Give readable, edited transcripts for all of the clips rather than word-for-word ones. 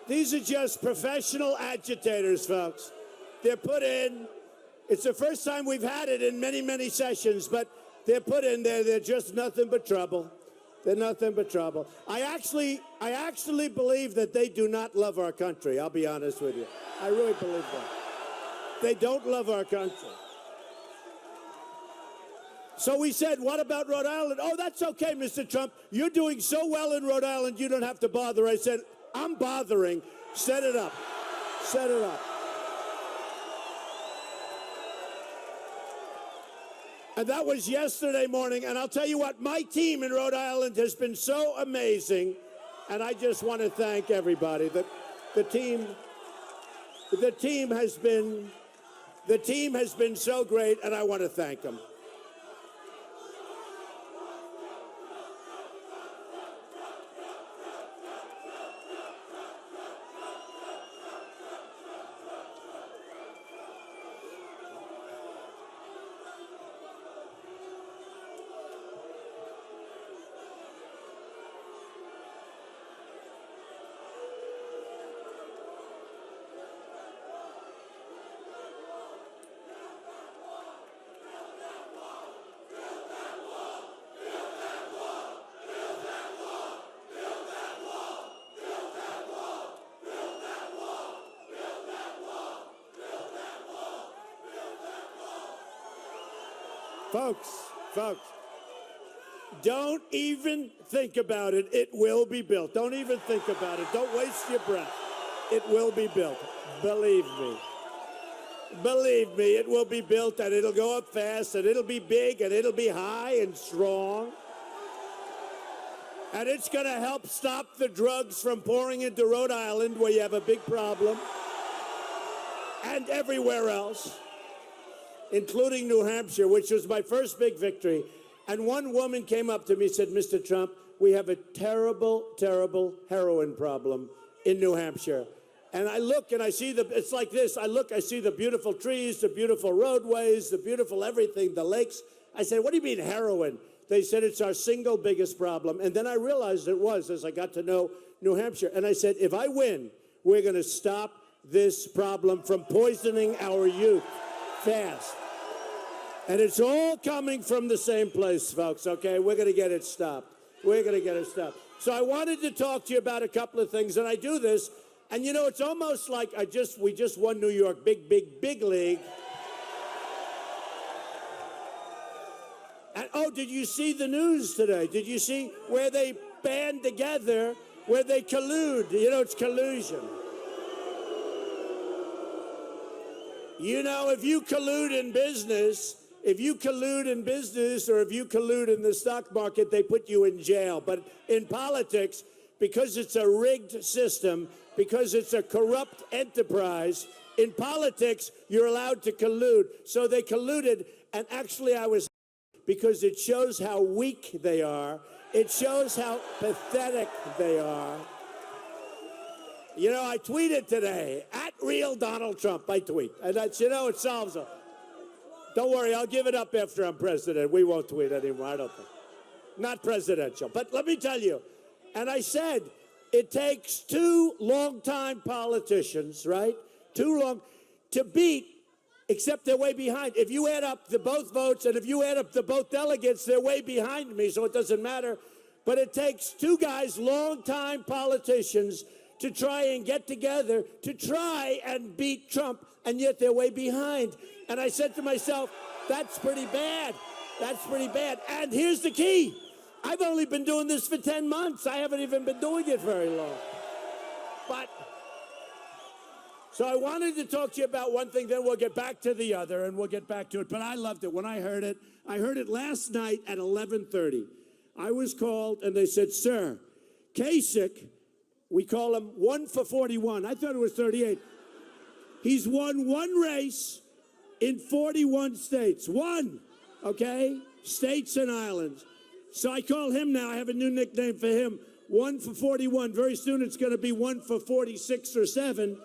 These are just professional agitators, folks. They're put in. It's the first time we've had it in many, many sessions, but they're put in there. They're just nothing but trouble. They're nothing but trouble. I actually believe that they do not love our country. I'll be honest with you. I really believe that. They don't love our country. So we said, what about Rhode Island? Oh, that's okay, Mr. Trump. You're doing so well in Rhode Island, you don't have to bother. I said, I'm bothering. Set it up. Set it up. And that was yesterday morning. And I'll tell you what, my team in Rhode Island has been so amazing. And I just want to thank everybody. The team has been so great, and I want to thank them. Folks, don't even think about it. It will be built. Don't even think about it. Don't waste your breath. It will be built. Believe me. Believe me, it will be built, and it'll go up fast, and it'll be big, and it'll be high and strong. And it's going to help stop the drugs from pouring into Rhode Island, where you have a big problem, and everywhere else, including New Hampshire, which was my first big victory. And one woman came up to me and said, Mr. Trump, we have a terrible, terrible heroin problem in New Hampshire. And I look and I see it's like this. I look, I see the beautiful trees, the beautiful roadways, the beautiful everything, the lakes. I said, what do you mean heroin? They said, it's our single biggest problem. And then I realized it was as I got to know New Hampshire. And I said, if I win, we're going to stop this problem from poisoning our youth. Fast. And it's all coming from the same place, folks, okay? We're going to get it stopped. We're going to get it stopped. So I wanted to talk to you about a couple of things, and I do this, and you know, it's almost like we just won New York, big league. And, oh, did you see the news today? Did you see where they band together, where they collude? You know, it's collusion. You know, if you collude in business, or if you collude in the stock market, they put you in jail. But in politics, because it's a rigged system, because it's a corrupt enterprise, in politics, you're allowed to collude. So they colluded, and actually because it shows how weak they are. It shows how pathetic they are. You know, I tweeted today, @real Donald Trump, I tweet. And that's, you know, it solves it. Don't worry, I'll give it up after I'm president. We won't tweet anymore, I don't think. Not presidential. But let me tell you, and I said, it takes two longtime politicians, right? Too long to beat, except they're way behind. If you add up the both votes, and if you add up the both delegates, they're way behind me, so it doesn't matter. But it takes two guys, longtime politicians, to try and get together, to try and beat Trump, and yet they're way behind. And I said to myself, that's pretty bad. That's pretty bad. And here's the key. I've only been doing this for 10 months. I haven't even been doing it very long. So I wanted to talk to you about one thing, then we'll get back to the other, and we'll get back to it. But I loved it when I heard it. I heard it last night at 11:30. I was called, and they said, sir, Kasich, we call him 1 for 41. I thought it was 38. He's won one race in 41 states. One, okay? States and islands. So I call him now. I have a new nickname for him. 1 for 41. Very soon it's going to be 1 for 46 or 7.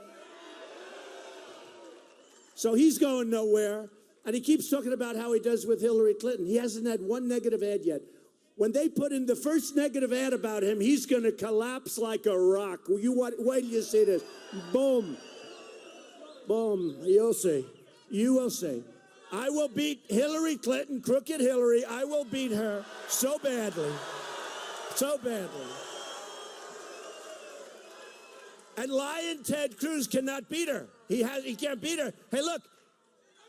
So he's going nowhere. And he keeps talking about how he does with Hillary Clinton. He hasn't had one negative ad yet. When they put in the first negative ad about him, he's going to collapse like a rock. Wait till you see this. Boom. Boom. You'll see. You will see. I will beat Hillary Clinton, crooked Hillary. I will beat her so badly. So badly. And lying Ted Cruz cannot beat her. He can't beat her. Hey, look.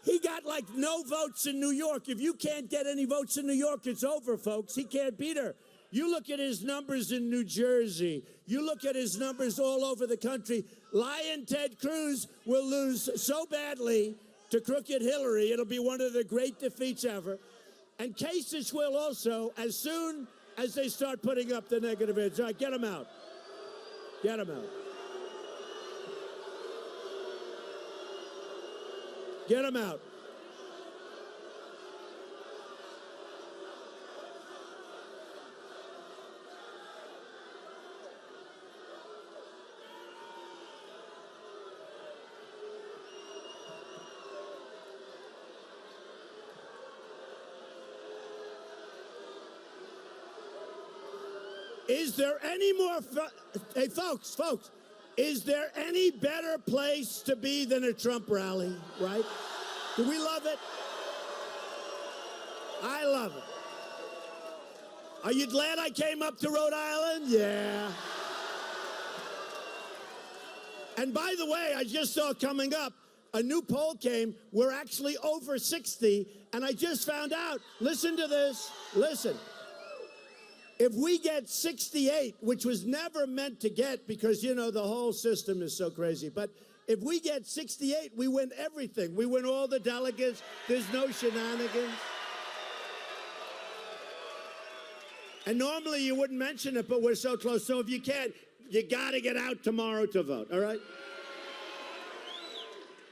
He got like no votes in New York. If you can't get any votes in New York, it's over, folks. He can't beat her. You look at his numbers in New Jersey. You look at his numbers all over the country. Lying Ted Cruz will lose so badly to crooked Hillary. It'll be one of the great defeats ever. And Kasich will also, as soon as they start putting up the negative ads. All right, get them out. Get them out. Get him out. Is there any more, hey folks, is there any better place to be than a Trump rally, right? Do we love it? I love it. Are you glad I came up to Rhode Island? Yeah. And by the way, I just saw coming up, a new poll came, we're actually over 60, and I just found out, listen to this, listen. If we get 68, which was never meant to get because, you know, the whole system is so crazy, but if we get 68, we win everything. We win all the delegates. There's no shenanigans. And normally you wouldn't mention it, but we're so close. So if you can't, you got to get out tomorrow to vote, all right?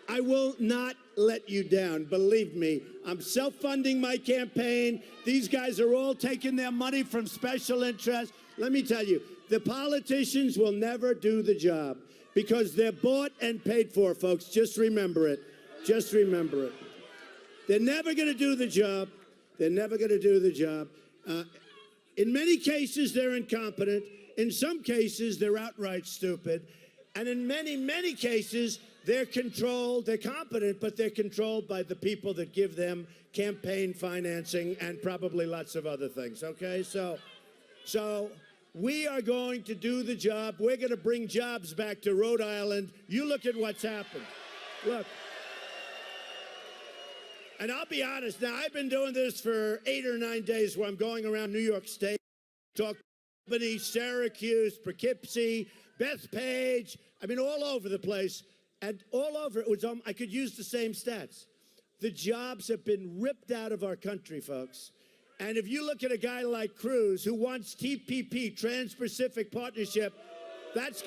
I will not let you down. Believe me, I'm self-funding my campaign. These guys are all taking their money from special interests. Let me tell you, the politicians will never do the job because they're bought and paid for, folks. Just remember it. Just remember it. They're never going to do the job. They're never going to do the job. In many cases, they're incompetent. In some cases, they're outright stupid. And in many, many cases, they're controlled, they're competent, but they're controlled by the people that give them campaign financing and probably lots of other things, okay? So we are going to do the job. We're going to bring jobs back to Rhode Island. You look at what's happened. Look. And I'll be honest, now I've been doing this for 8 or 9 days where I'm going around New York State, talking to Albany, Syracuse, Poughkeepsie, Bethpage, I mean all over the place. And all over, it was, I could use the same stats. The jobs have been ripped out of our country, folks. And if you look at a guy like Cruz, who wants TPP, Trans-Pacific Partnership, that is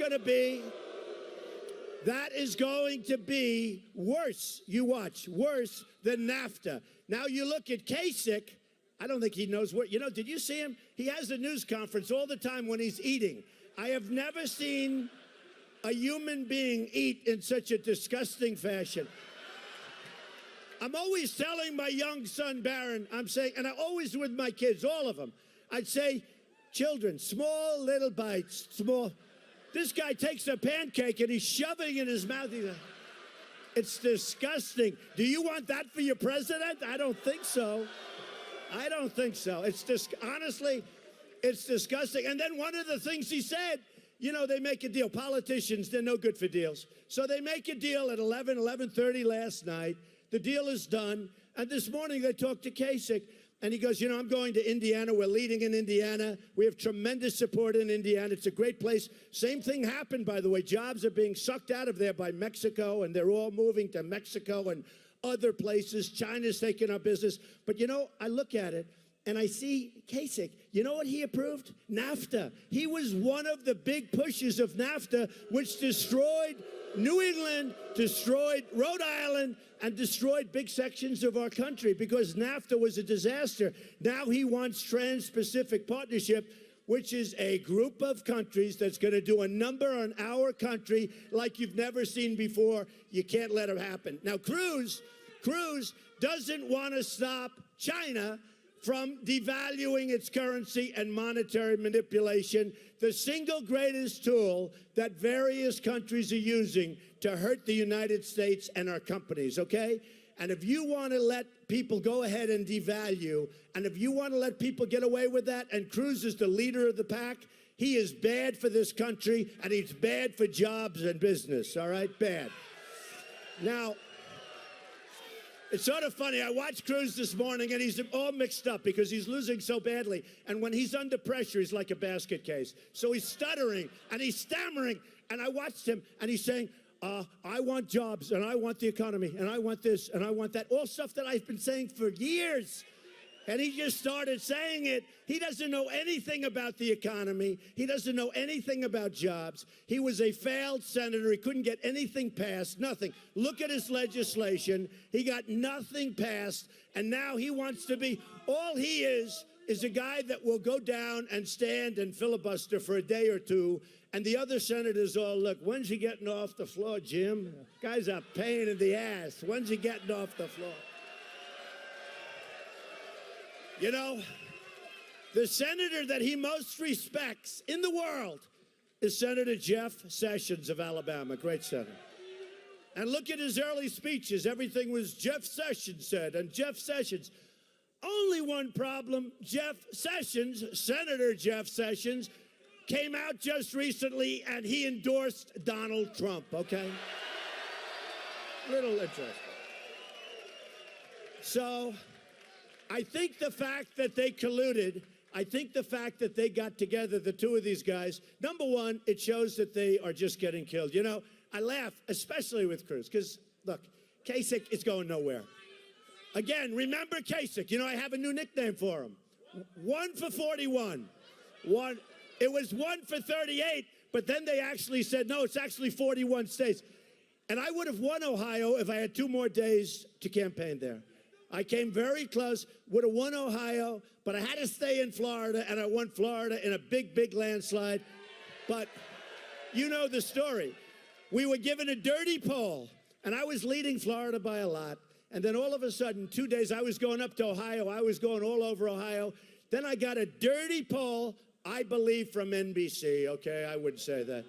going to be worse, you watch, worse than NAFTA. Now you look at Kasich, I don't think he knows what, you know, did you see him? He has a news conference all the time when he's eating. I have never seen a human being eat in such a disgusting fashion. I'm always telling my young son, Barron, I'm saying, and I always with my kids, all of them, I'd say, children, small little bites, small. This guy takes a pancake and he's shoving it in his mouth. It's disgusting. Do you want that for your president? I don't think so. I don't think so. It's just, honestly, it's disgusting. And then one of the things he said, you know, they make a deal. Politicians, they're no good for deals. So they make a deal at 11:30 last night. The deal is done. And this morning they talked to Kasich. And he goes, you know, I'm going to Indiana. We're leading in Indiana. We have tremendous support in Indiana. It's a great place. Same thing happened, by the way. Jobs are being sucked out of there by Mexico, and they're all moving to Mexico and other places. China's taking our business. But, you know, I look at it. And I see Kasich, you know what he approved? NAFTA. He was one of the big pushes of NAFTA, which destroyed New England, destroyed Rhode Island, and destroyed big sections of our country because NAFTA was a disaster. Now he wants Trans-Pacific Partnership, which is a group of countries that's going to do a number on our country like you've never seen before. You can't let it happen. Now, Cruz doesn't want to stop China from devaluing its currency and monetary manipulation, the single greatest tool that various countries are using to hurt the United States and our companies, okay? And if you want to let people go ahead and devalue, and if you want to let people get away with that, and Cruz is the leader of the pack, he is bad for this country, and he's bad for jobs and business, all right? Bad. Now, it's sort of funny. I watched Cruz this morning, and he's all mixed up because he's losing so badly. And when he's under pressure, he's like a basket case. So he's stuttering, and he's stammering. And I watched him, and he's saying, I want jobs, and I want the economy, and I want this, and I want that. All stuff that I've been saying for years. And he just started saying it. He doesn't know anything about the economy. He doesn't know anything about jobs. He was a failed senator. He couldn't get anything passed, nothing. Look at his legislation. He got nothing passed. And now he wants to be, all he is a guy that will go down and stand and filibuster for a day or two. And the other senators all, look, when's he getting off the floor, Jim? Guy's a pain in the ass. When's he getting off the floor? You know, the senator that he most respects in the world is Senator Jeff Sessions of Alabama, great senator. And look at his early speeches. Everything was Jeff Sessions said, and Jeff Sessions. Only one problem, Jeff Sessions, Senator Jeff Sessions, came out just recently and he endorsed Donald Trump, okay? Little interesting. So I think the fact that they colluded, I think the fact that they got together, the two of these guys, number one, it shows that they are just getting killed. You know, I laugh, especially with Cruz, because, look, Kasich is going nowhere. Again, remember Kasich. You know, I have a new nickname for him. 1 for 41. It was 1 for 38, but then they actually said, no, it's actually 41 states. And I would have won Ohio if I had 2 more days to campaign there. I came very close, would have won Ohio, but I had to stay in Florida, and I won Florida in a big, big landslide. But you know the story. We were given a dirty poll, and I was leading Florida by a lot. And then all of a sudden, 2 days, I was going up to Ohio. I was going all over Ohio. Then I got a dirty poll, I believe, from NBC. Okay, I wouldn't say that.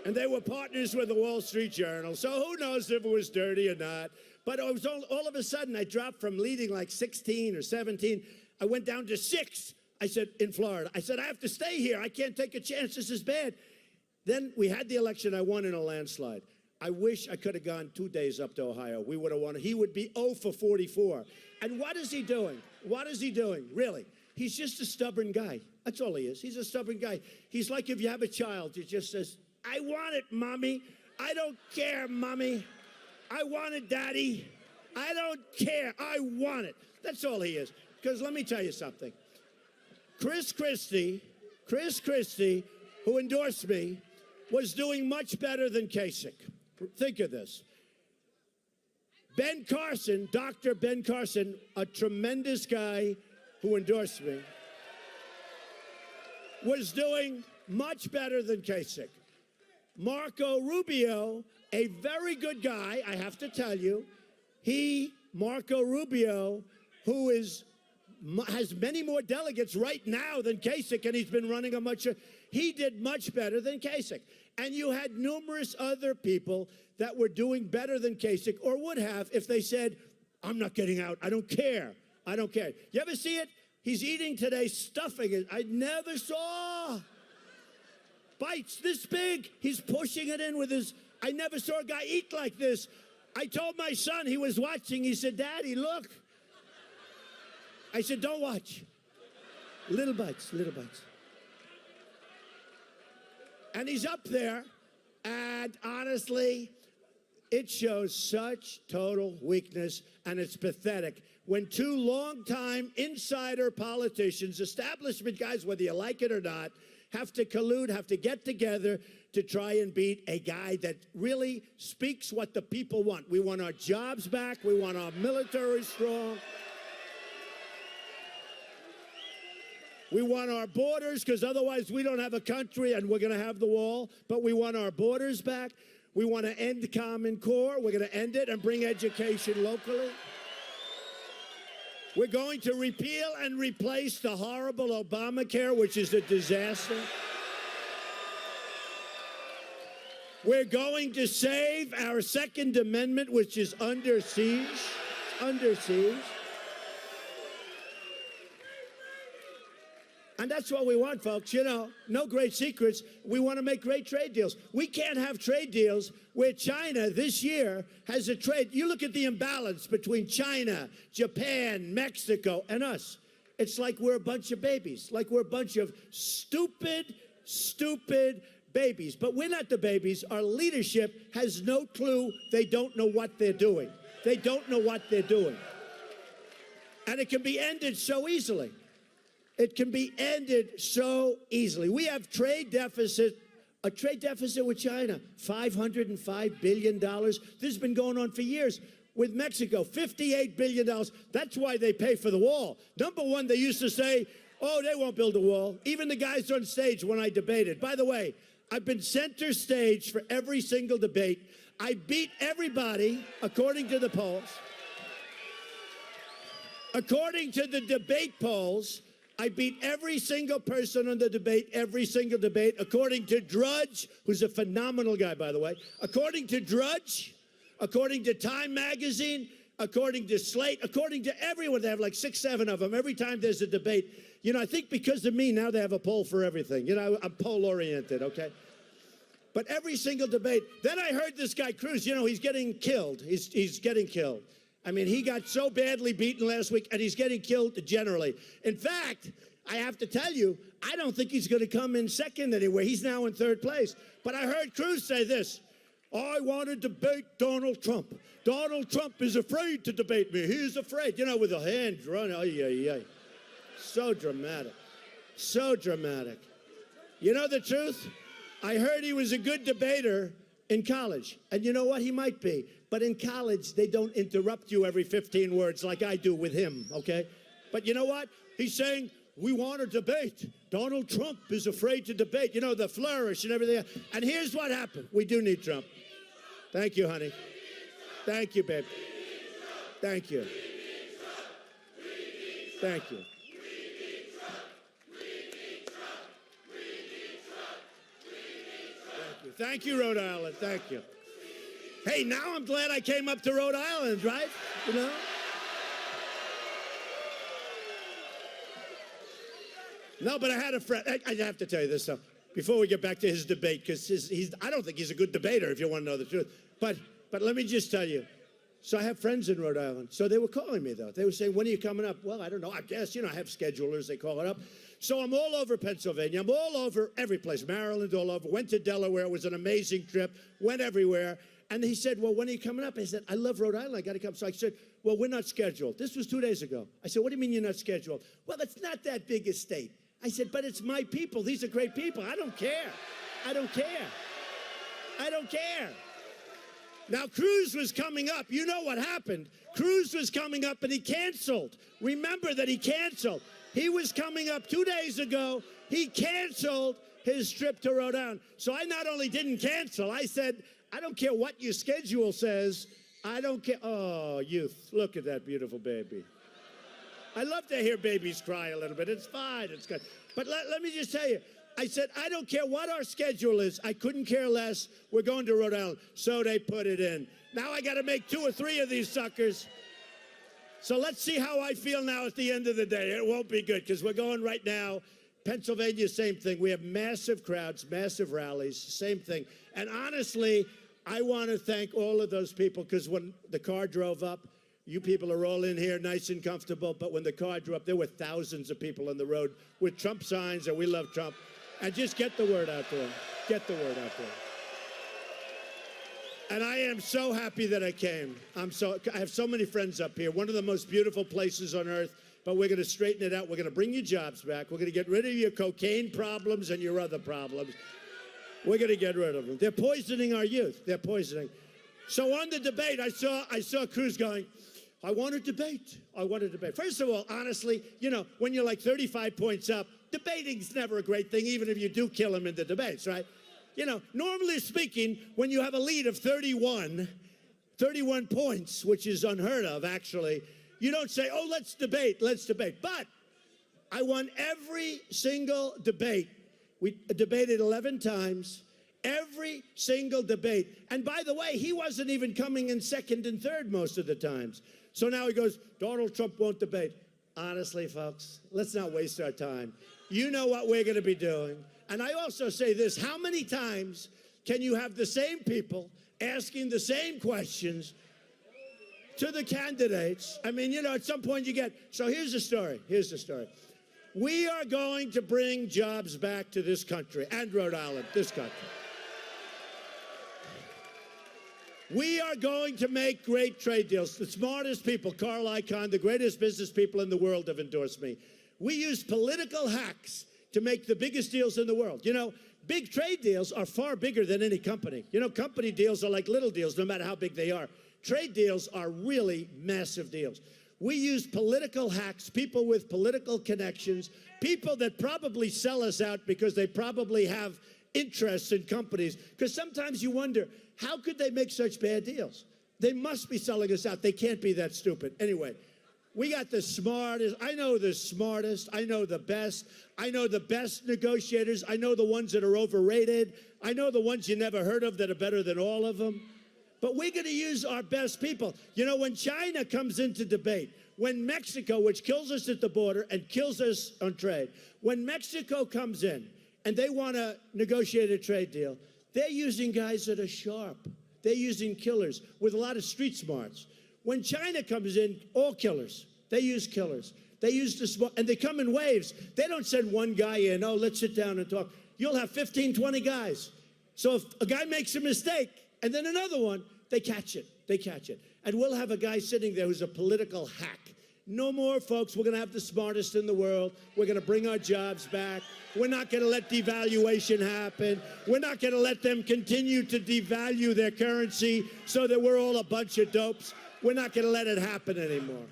And they were partners with the Wall Street Journal. So who knows if it was dirty or not. But it was all of a sudden, I dropped from leading like 16 or 17. I went down to 6. I said, in Florida. I said, I have to stay here. I can't take a chance. This is bad. Then we had the election. I won in a landslide. I wish I could have gone 2 days up to Ohio. We would have won. He would be 0 for 44. And what is he doing? What is he doing? Really? He's just a stubborn guy. That's all he is. He's a stubborn guy. He's like if you have a child. He just says, I want it, Mommy. I don't care, Mommy. I want it, Daddy. I don't care. I want it. That's all he is. Because let me tell you something. Chris Christie, who endorsed me, was doing much better than Kasich. Think of this. Ben Carson, Dr. Ben Carson, a tremendous guy who endorsed me, was doing much better than Kasich. Marco Rubio, a very good guy, I have to tell you, Marco Rubio, who has many more delegates right now than Kasich, and he's been running he did much better than Kasich. And you had numerous other people that were doing better than Kasich, or would have if they said, I'm not getting out, I don't care, I don't care. You ever see it? He's eating today, stuffing it. I never saw bites this big. He's pushing it in with I never saw a guy eat like this. I told my son, he was watching, he said, Daddy, look. I said, don't watch. Little bites, little bites. And he's up there, and honestly, it shows such total weakness, and it's pathetic when 2 longtime insider politicians, establishment guys, whether you like it or not, have to collude, have to get together to try and beat a guy that really speaks what the people want. We want our jobs back. We want our military strong. We want our borders, because otherwise we don't have a country, and we're going to have the wall. But we want our borders back. We want to end Common Core. We're going to end it and bring education locally. We're going to repeal and replace the horrible Obamacare, which is a disaster. We're going to save our Second Amendment, which is under siege. Under siege. And that's what we want, folks. You know, no great secrets. We want to make great trade deals. We can't have trade deals where China this year has a trade. You look at the imbalance between China, Japan, Mexico, and us. It's like we're a bunch of babies, like we're a bunch of stupid babies. But we're not the babies. Our leadership has no clue. They don't know what they're doing. They don't know what they're doing. And it can be ended so easily. It can be ended so easily. We have a trade deficit with China, $505 billion. This has been going on for years. With Mexico, $58 billion. That's why they pay for the wall. Number one, they used to say, oh, they won't build a wall. Even the guys on stage when I debated. By the way, I've been center stage for every single debate. I beat everybody, according to the polls. According to the debate polls, I beat every single person on the debate, every single debate, according to Drudge, who's a phenomenal guy, by the way. According to Drudge, according to Time Magazine, according to Slate, according to everyone. They have like 6, 7 of them every time there's a debate. You know, I think because of me, now they have a poll for everything. You know, I'm poll-oriented, okay? But every single debate. Then I heard this guy, Cruz, you know, he's getting killed. He's getting killed. I mean, he got so badly beaten last week, and he's getting killed generally. In fact, I have to tell you, I don't think he's going to come in second anywhere. He's now in third place. But I heard Cruz say this, I want to debate Donald Trump. Donald Trump is afraid to debate me. He's afraid. You know, with the hands running. Ay. So dramatic. So dramatic. You know the truth? I heard he was a good debater in college. And you know what? He might be. But in college, they don't interrupt you every 15 words like I do with him, okay? But you know what? He's saying, we want to debate. Donald Trump is afraid to debate. You know, the flourish and everything. And here's what happened. We do need Trump. Thank you, honey. Thank you, babe. Thank you. Thank you. Thank you, Rhode Island. Thank you. Hey, now I'm glad I came up to Rhode Island, right? You know? No, but I had a friend. I have to tell you this, though, before we get back to his debate, because I don't think he's a good debater, if you want to know the truth. But let me just tell you. So I have friends in Rhode Island. So they were calling me, though. They were saying, when are you coming up? Well, I don't know. I guess, you know, I have schedulers. They call it up. So I'm all over Pennsylvania. I'm all over every place. Maryland, all over. Went to Delaware. It was an amazing trip. Went everywhere. And he said, well, when are you coming up? I said, I love Rhode Island. I got to come. So I said, well, we're not scheduled. This was 2 days ago. I said, what do you mean you're not scheduled? Well, it's not that big a state. I said, but it's my people. These are great people. I don't care. I don't care. I don't care. Now, Cruz was coming up. You know what happened. Cruz was coming up, and he canceled. Remember that he canceled. He was coming up 2 days ago. He canceled his trip to Rhode Island. So I not only didn't cancel, I said, I don't care what your schedule says. I don't care. Oh, youth, look at that beautiful baby. I love to hear babies cry a little bit. It's fine. It's good. But let me just tell you, I said, I don't care what our schedule is. I couldn't care less. We're going to Rhode Island. So they put it in. Now I got to make 2 or 3 of these suckers. So let's see how I feel now at the end of the day. It won't be good because we're going right now. Pennsylvania, same thing. We have massive crowds, massive rallies, same thing. And honestly, I want to thank all of those people because when the car drove up, you people are all in here nice and comfortable, but when the car drove up, there were thousands of people on the road with Trump signs and we love Trump. And just get the word out to them. Get the word out to them. And I am so happy that I came. I have so many friends up here. One of the most beautiful places on earth, but we're going to straighten it out. We're going to bring your jobs back. We're going to get rid of your cocaine problems and your other problems. We're going to get rid of them. They're poisoning our youth. They're poisoning. So on the debate, I saw Cruz going, I want to debate. I want to debate. First of all, honestly, you know, when you're like 35 points up, debating's never a great thing, even if you do kill him in the debates, right? You know, normally speaking, when you have a lead of 31 points, which is unheard of, actually, You don't say, oh, let's debate. But I won every single debate. We debated 11 times, every single debate. And by the way, he wasn't even coming in second and third most of the times. So now he goes, Donald Trump won't debate. Honestly, folks, let's not waste our time. You know what we're going to be doing. And I also say this, how many times can you have the same people asking the same questions to the candidates? I mean, you know, at some point you get, so here's the story. We are going to bring jobs back to this country and Rhode Island, this country. We are going to make great trade deals. The smartest people, Carl Icahn, the greatest business people in the world have endorsed me. We use political hacks to make the biggest deals in the world. You know, big trade deals are far bigger than any company. You know, company deals are like little deals, no matter how big they are. Trade deals are really massive deals. We use political hacks, people with political connections, people that probably sell us out because they probably have interests in companies. Because sometimes you wonder, how could they make such bad deals? They must be selling us out. They can't be that stupid. Anyway, we got the smartest. I know the smartest. I know the best. I know the best negotiators. I know the ones that are overrated. I know the ones you never heard of that are better than all of them. But we're going to use our best people. You know, when China comes into debate, when Mexico, which kills us at the border and kills us on trade, when Mexico comes in and they want to negotiate a trade deal, they're using guys that are sharp. They're using killers with a lot of street smarts. When China comes in, all killers. They use killers. They use the smart, and they come in waves. They don't send one guy in, oh, let's sit down and talk. You'll have 15, 20 guys. So if a guy makes a mistake, and then another one, they catch it. They catch it. And we'll have a guy sitting there who's a political hack. No more, folks. We're going to have the smartest in the world. We're going to bring our jobs back. We're not going to let devaluation happen. We're not going to let them continue to devalue their currency so that we're all a bunch of dopes. We're not going to let it happen anymore.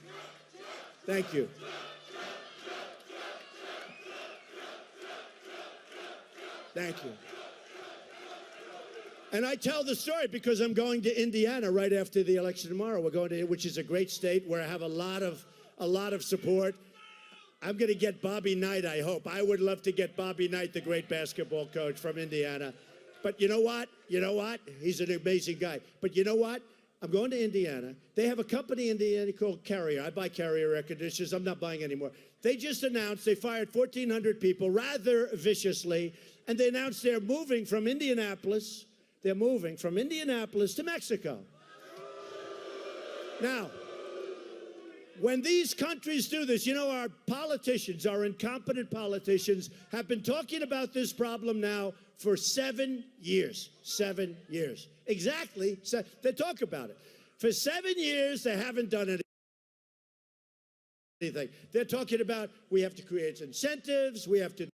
Thank you. Thank you. And I tell the story because I'm going to Indiana right after the election tomorrow. We're going to, which is a great state where I have a lot of support. I'm going to get Bobby Knight, I hope. I would love to get Bobby Knight, the great basketball coach from Indiana. But you know what? He's an amazing guy. But you know what? I'm going to Indiana. They have a company in Indiana called Carrier. I buy Carrier air conditioners. I'm not buying anymore. They just announced they fired 1,400 people rather viciously, and they announced they're moving from Indianapolis. They're moving from Indianapolis to Mexico. Now, when these countries do this, you know, our politicians, our incompetent politicians, have been talking about this problem now for 7 years. 7 years. Exactly. They talk about it. For 7 years, they haven't done anything. They're talking about we have to create incentives, we have to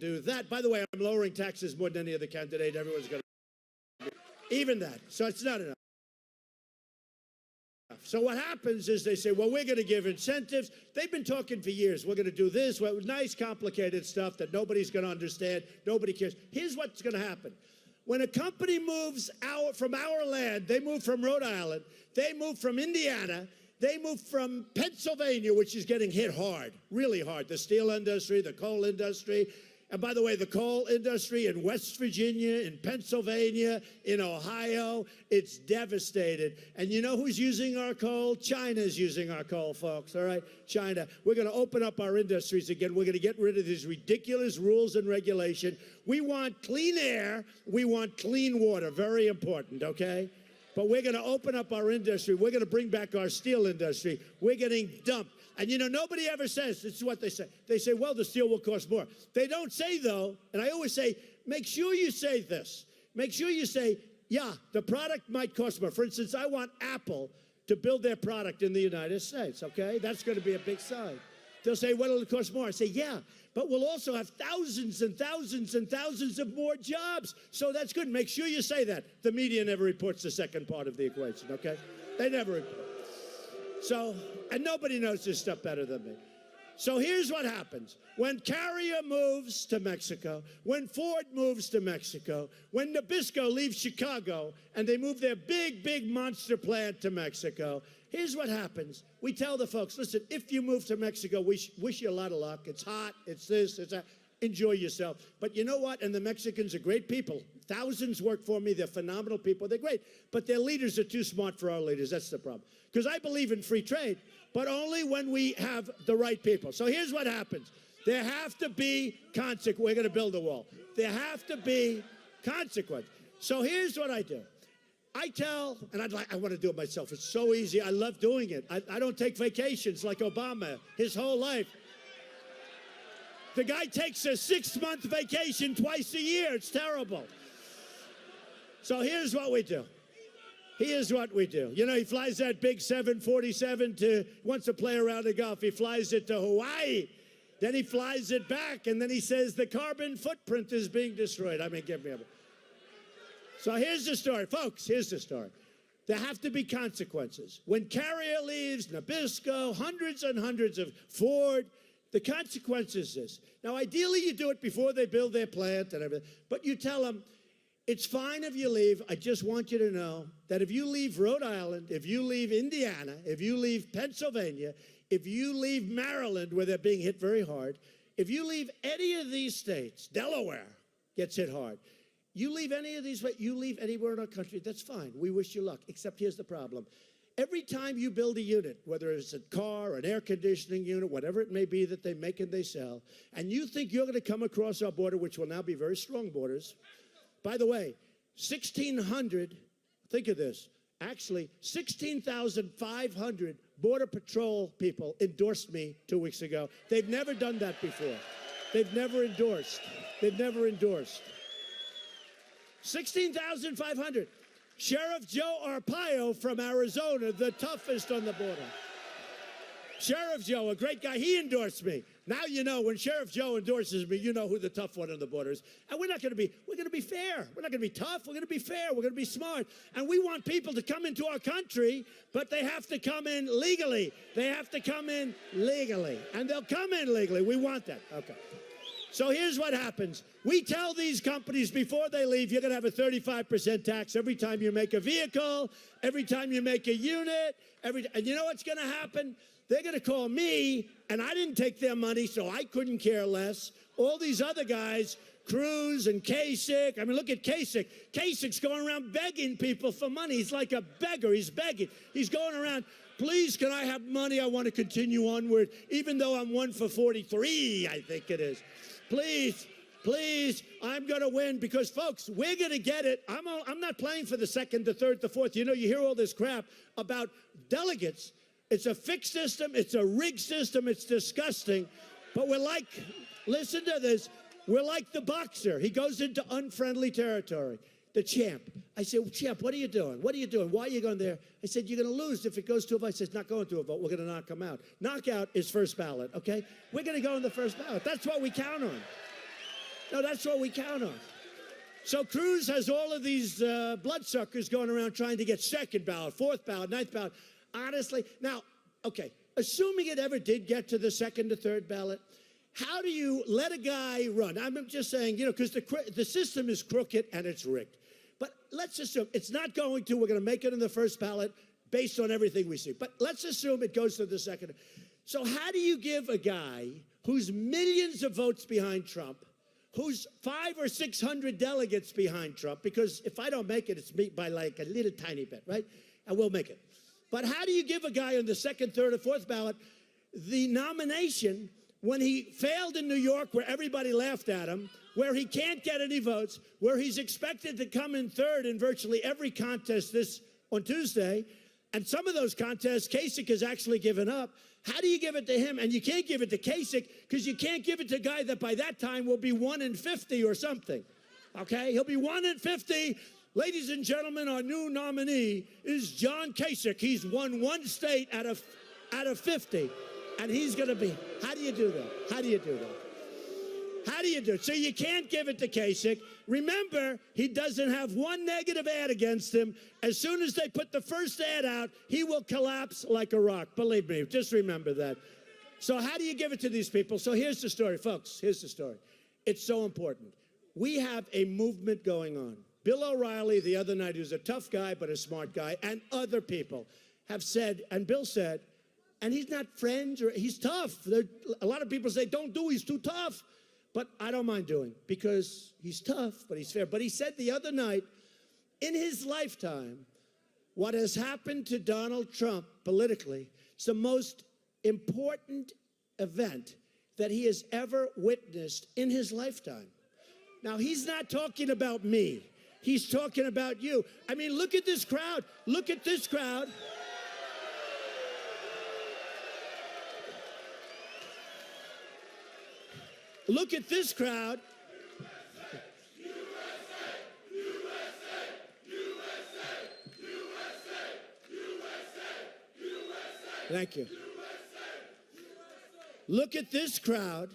do that. By the way, I'm lowering taxes more than any other candidate. Everyone's going to even that. So it's not enough. So what happens is they say, well, we're going to give incentives. They've been talking for years. We're going to do this. Well, nice, complicated stuff that nobody's going to understand. Nobody cares. Here's what's going to happen. When a company moves from our land, they move from Rhode Island, they move from Indiana, they move from Pennsylvania, which is getting hit hard, really hard. The steel industry, the coal industry. And by the way, the coal industry in West Virginia, in Pennsylvania, in Ohio, it's devastated. And you know who's using our coal? China's using our coal, folks, all right? China. We're going to open up our industries again. We're going to get rid of these ridiculous rules and regulation. We want clean air. We want clean water. Very important, okay? But we're going to open up our industry. We're going to bring back our steel industry. We're getting dumped. And, you know, nobody ever says, this is what they say. They say, well, the steel will cost more. They don't say, though, and I always say, make sure you say this. Make sure you say, yeah, the product might cost more. For instance, I want Apple to build their product in the United States, okay? That's going to be a big sign. They'll say, well, it'll cost more. I say, yeah, but we'll also have thousands and thousands and thousands of more jobs. So that's good. Make sure you say that. The media never reports the second part of the equation, okay? They never report. So, and nobody knows this stuff better than me. So here's what happens. When Carrier moves to Mexico, when Ford moves to Mexico, when Nabisco leaves Chicago and they move their big, big monster plant to Mexico, Here's what happens. We tell the folks, listen, if you move to Mexico, we wish you a lot of luck. It's hot, it's this, it's that. Enjoy yourself. But you know what? And the Mexicans are great people. Thousands work for me. They're phenomenal people. They're great. But their leaders are too smart for our leaders. That's the problem. Because I believe in free trade, but only when we have the right people. So here's what happens. There have to be consequences. We're going to build a wall. There have to be consequences. So here's what I do. I tell, and I want to do it myself. It's so easy. I love doing it. I don't take vacations like Obama his whole life. The guy takes a 6-month vacation twice a year. It's terrible. So here's what we do. Here's what we do. You know, he flies that big 747 wants to play around the Gulf. He flies it to Hawaii. Then he flies it back, and then he says the carbon footprint is being destroyed. I mean, give me a... So here's the story. Folks, here's the story. There have to be consequences. When Carrier leaves, Nabisco, hundreds and hundreds of Ford, the consequence is this. Now, ideally, you do it before they build their plant and everything, but you tell them, it's fine if you leave. I just want you to know that if you leave Rhode Island, if you leave Indiana, if you leave Pennsylvania, if you leave Maryland, where they're being hit very hard, if you leave any of these states, Delaware gets hit hard, you leave any of these, you leave anywhere in our country, that's fine. We wish you luck, except here's the problem. Every time you build a unit, whether it's a car, an air conditioning unit, whatever it may be that they make and they sell, and you think you're going to come across our border, which will now be very strong borders. By the way, 1,600, think of this, actually 16,500 Border Patrol people endorsed me 2 weeks ago. They've never done that before. They've never endorsed. They've never endorsed. 16,500. Sheriff Joe Arpaio from Arizona, the toughest on the border. Sheriff Joe, a great guy, he endorsed me. Now you know, when Sheriff Joe endorses me, you know who the tough one on the border is. And we're going to be fair. We're not going to be tough. We're going to be fair. We're going to be smart. And we want people to come into our country, but they have to come in legally. They have to come in legally. And they'll come in legally. We want that. Okay. So here's what happens. We tell these companies before they leave, you're going to have a 35% tax every time you make a vehicle, every time you make a unit, and you know what's going to happen? They're going to call me, and I didn't take their money, so I couldn't care less. All these other guys, Cruz and Kasich, I mean, look at Kasich. Kasich's going around begging people for money. He's like a beggar. He's begging. He's going around, please, can I have money? I want to continue onward, even though I'm 1 for 43, I think it is. Please, please, I'm going to win because, folks, we're going to get it. I'm not playing for the second, the third, the fourth. You know, you hear all this crap about delegates. It's a fixed system. It's a rigged system. It's disgusting. But we're like, listen to this, we're like the boxer. He goes into unfriendly territory. The champ. I said, champ, what are you doing? What are you doing? Why are you going there? I said, you're going to lose if it goes to a vote. I said, it's not going to a vote. We're going to knock him out. Knockout is first ballot, okay? We're going to go in the first ballot. That's what we count on. No, that's what we count on. So Cruz has all of these bloodsuckers going around trying to get second ballot, fourth ballot, ninth ballot. Honestly, now, okay, assuming it ever did get to the second or third ballot, how do you let a guy run? I'm just saying, you know, because the system is crooked and it's rigged. But let's assume it's not going to. We're going to make it in the first ballot based on everything we see. But let's assume it goes to the second. So how do you give a guy who's millions of votes behind Trump, who's 500 or 600 delegates behind Trump, because if I don't make it, it's me by like a little tiny bit, right? And we'll make it. But how do you give a guy on the second, third, or fourth ballot the nomination when he failed in New York, where everybody laughed at him, where he can't get any votes, where he's expected to come in third in virtually every contest on Tuesday, and some of those contests Kasich has actually given up? How do you give it to him? And you can't give it to Kasich because you can't give it to a guy that by that time will be 1 in 50 or something, okay? He'll be 1 in 50. Ladies and gentlemen, our new nominee is John Kasich. He's won 1 state out of 50. And he's going to be, how do you do that? How do you do that? How do you do it? So you can't give it to Kasich. Remember, he doesn't have 1 negative ad against him. As soon as they put the first ad out, he will collapse like a rock. Believe me, just remember that. So how do you give it to these people? So here's the story, folks. Here's the story. It's so important. We have a movement going on. Bill O'Reilly the other night, who's a tough guy but a smart guy, and other people have said, and Bill said, and he's not friends, or he's tough. A lot of people say, don't do, he's too tough. But I don't mind doing, because he's tough, but he's fair. But he said the other night, in his lifetime, what has happened to Donald Trump politically is the most important event that he has ever witnessed in his lifetime. Now, he's not talking about me. He's talking about you. I mean, look at this crowd. Look at this crowd. Look at this crowd. Thank you. Look at this crowd,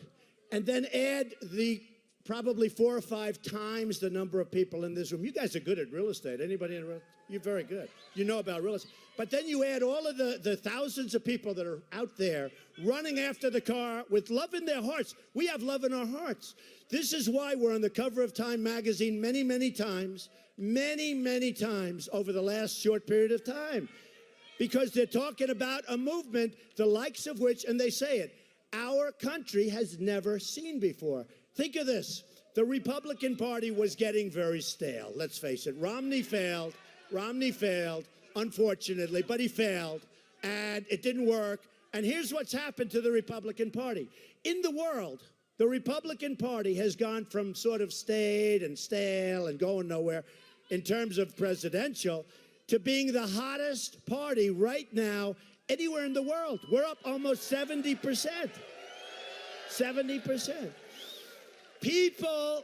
and then add the probably 4 or 5 times the number of people in this room. You guys are good at real estate. Anybody in real estate? You're very good. You know about real estate. But then you add all of the thousands of people that are out there running after the car with love in their hearts. We have love in our hearts. This is why we're on the cover of Time magazine many, many times over the last short period of time. Because they're talking about a movement, the likes of which, and they say it, our country has never seen before. Think of this. The Republican Party was getting very stale. Let's face it. Romney failed, unfortunately, but he failed, and it didn't work. And here's what's happened to the Republican Party. In the world, the Republican Party has gone from sort of staid and stale and going nowhere in terms of presidential to being the hottest party right now anywhere in the world. We're up almost 70%. 70%. People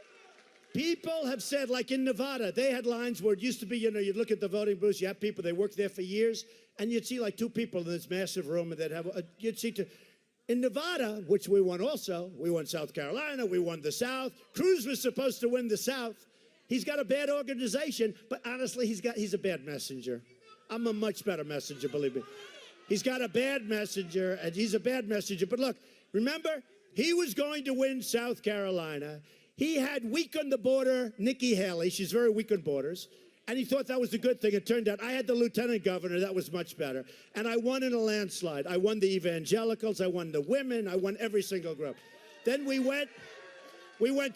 have said, like in Nevada, they had lines where it used to be, you know, you'd look at the voting booths, you have people, they work there for years, and you'd see like 2 people in this massive room, and they'd have, you'd see two. In Nevada, which we won also, we won South Carolina, we won the South. Cruz was supposed to win the South. He's got a bad organization, but honestly, he's a bad messenger. I'm a much better messenger, believe me. He's got a bad messenger, and he's a bad messenger. But look, remember, he was going to win South Carolina. He had weak on the border Nikki Haley. She's very weak on borders. And he thought that was a good thing. It turned out I had the lieutenant governor. That was much better. And I won in a landslide. I won the evangelicals. I won the women. I won every single group. Then we went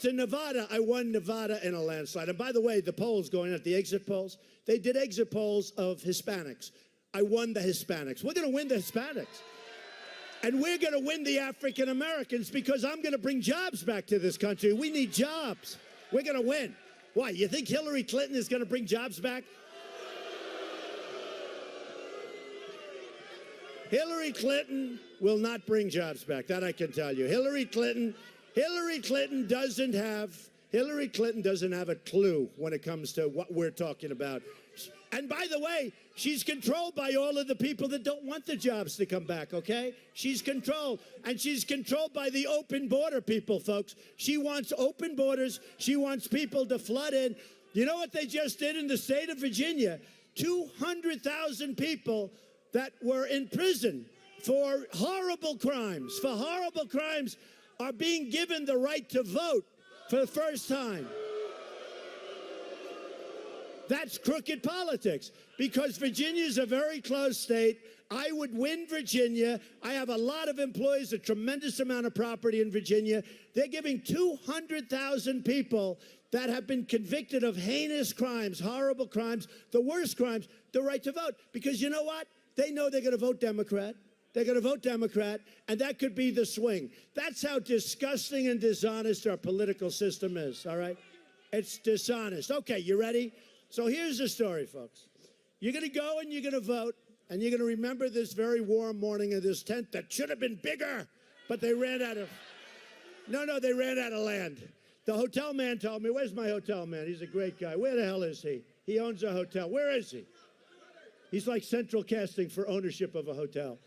to Nevada. I won Nevada in a landslide. And by the way, the polls going at the exit polls, they did exit polls of Hispanics. I won the Hispanics. We're going to win the Hispanics. And we're going to win the African Americans because I'm going to bring jobs back to this country. We need jobs. We're going to win. Why? You think Hillary Clinton is going to bring jobs back? Hillary Clinton will not bring jobs back. That I can tell you. Hillary Clinton doesn't have a clue when it comes to what we're talking about. And by the way, she's controlled by all of the people that don't want the jobs to come back, okay? She's controlled. And she's controlled by the open border people, folks. She wants open borders. She wants people to flood in. You know what they just did in the state of Virginia? 200,000 people that were in prison for horrible crimes, are being given the right to vote for the first time. That's crooked politics, because Virginia's a very close state. I would win Virginia. I have a lot of employees, a tremendous amount of property in Virginia. They're giving 200,000 people that have been convicted of heinous crimes, horrible crimes, the worst crimes, the right to vote. Because you know what? They know they're going to vote Democrat. They're going to vote Democrat, and that could be the swing. That's how disgusting and dishonest our political system is, all right? It's dishonest. Okay, you ready? So here's the story, folks. You're going to go and you're going to vote, and you're going to remember this very warm morning in this tent that should have been bigger, but they ran out of... they ran out of land. The hotel man told me, where's my hotel man? He's a great guy. Where the hell is he? He owns a hotel. Where is he? He's like central casting for ownership of a hotel.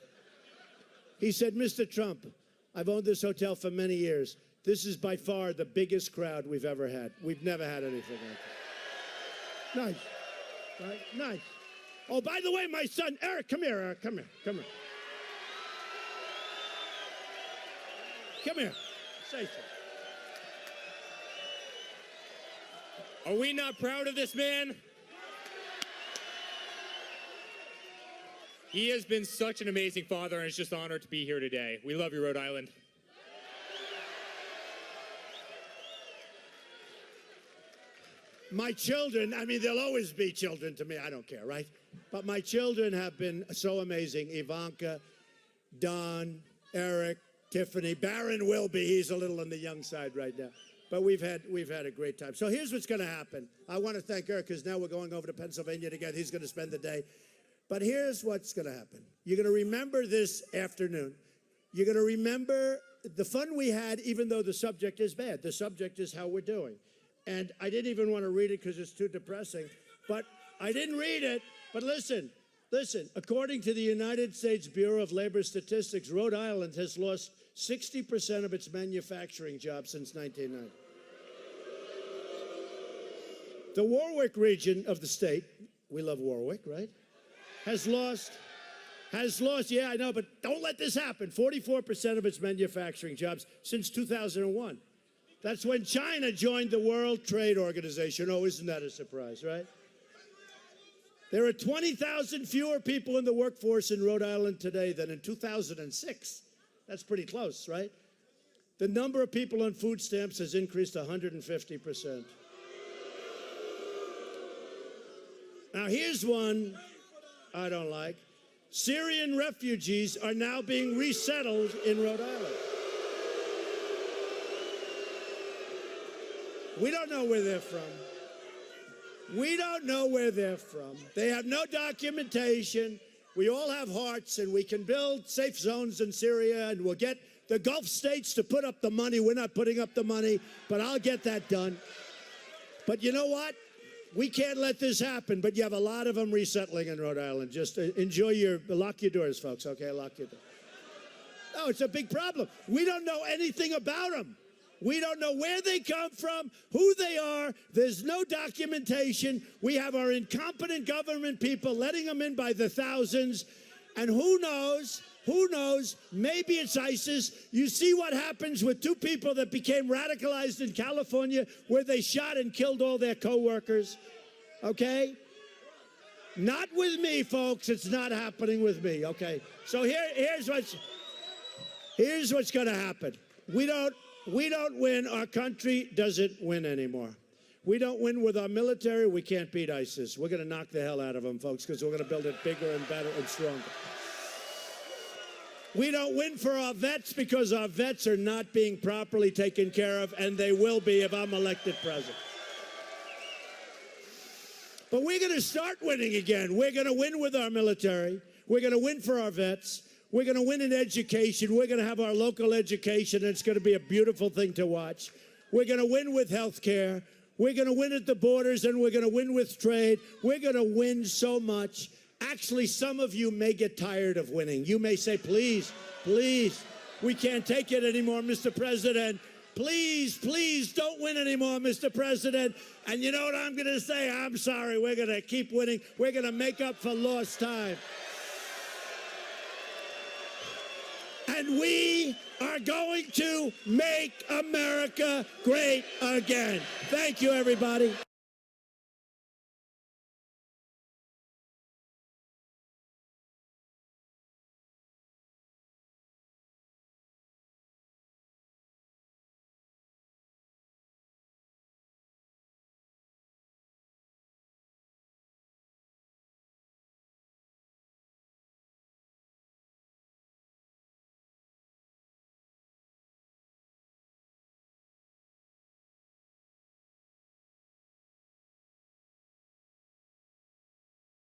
He said, Mr. Trump, I've owned this hotel for many years. This is by far the biggest crowd we've ever had. We've never had anything like that. Nice. Right? Nice. Oh, by the way, my son, Eric, come here, Eric. Come here. Come here. Come here. Say so. Are we not proud of this man? He has been such an amazing father, and it's just an honor to be here today. We love you, Rhode Island. My children, I mean, they'll always be children to me. I don't care, right? But my children have been so amazing. Ivanka, Don, Eric, Tiffany, Barron will be. He's a little on the young side right now. But we've had a great time. So here's what's going to happen. I want to thank Eric because now we're going over to Pennsylvania together. He's going to spend the day. But here's what's going to happen. You're going to remember this afternoon. You're going to remember the fun we had, even though the subject is bad. The subject is how we're doing. And I didn't even want to read it because it's too depressing. But I didn't read it. But listen. According to the United States Bureau of Labor Statistics, Rhode Island has lost 60% of its manufacturing jobs since 1990. The Warwick region of the state, we love Warwick, right? Has lost, yeah, I know, but don't let this happen, 44% of its manufacturing jobs since 2001. That's when China joined the World Trade Organization. Oh, isn't that a surprise, right? There are 20,000 fewer people in the workforce in Rhode Island today than in 2006. That's pretty close, right? The number of people on food stamps has increased 150%. Now, here's one I don't like. Syrian refugees are now being resettled in Rhode Island. We don't know where they're from. We don't know where they're from. They have no documentation. We all have hearts, and we can build safe zones in Syria, and we'll get the Gulf states to put up the money. We're not putting up the money, but I'll get that done. But you know what? We can't let this happen, but you have a lot of them resettling in Rhode Island. Just lock your doors, folks, okay? Lock your doors. No, it's a big problem. We don't know anything about them. We don't know where they come from, who they are. There's no documentation. We have our incompetent government people letting them in by the thousands. And who knows, maybe it's ISIS. You see what happens with two people that became radicalized in California where they shot and killed all their co-workers, okay? Not with me, folks. It's not happening with me, okay? So here's what's going to happen. We don't win. Our country doesn't win anymore. We don't win with our military. We can't beat ISIS. We're going to knock the hell out of them, folks, because we're going to build it bigger and better and stronger. We don't win for our vets because our vets are not being properly taken care of, and they will be if I'm elected president. But we're going to start winning again. We're going to win with our military. We're going to win for our vets. We're going to win in education. We're going to have our local education, and it's going to be a beautiful thing to watch. We're going to win with health care. We're going to win at the borders, and we're going to win with trade. We're going to win so much. Actually, some of you may get tired of winning. You may say, please, we can't take it anymore, Mr. President. Please, don't win anymore, Mr. President. And you know what I'm going to say? I'm sorry. We're going to keep winning. We're going to make up for lost time. And we are going to make America great again. Thank you, everybody.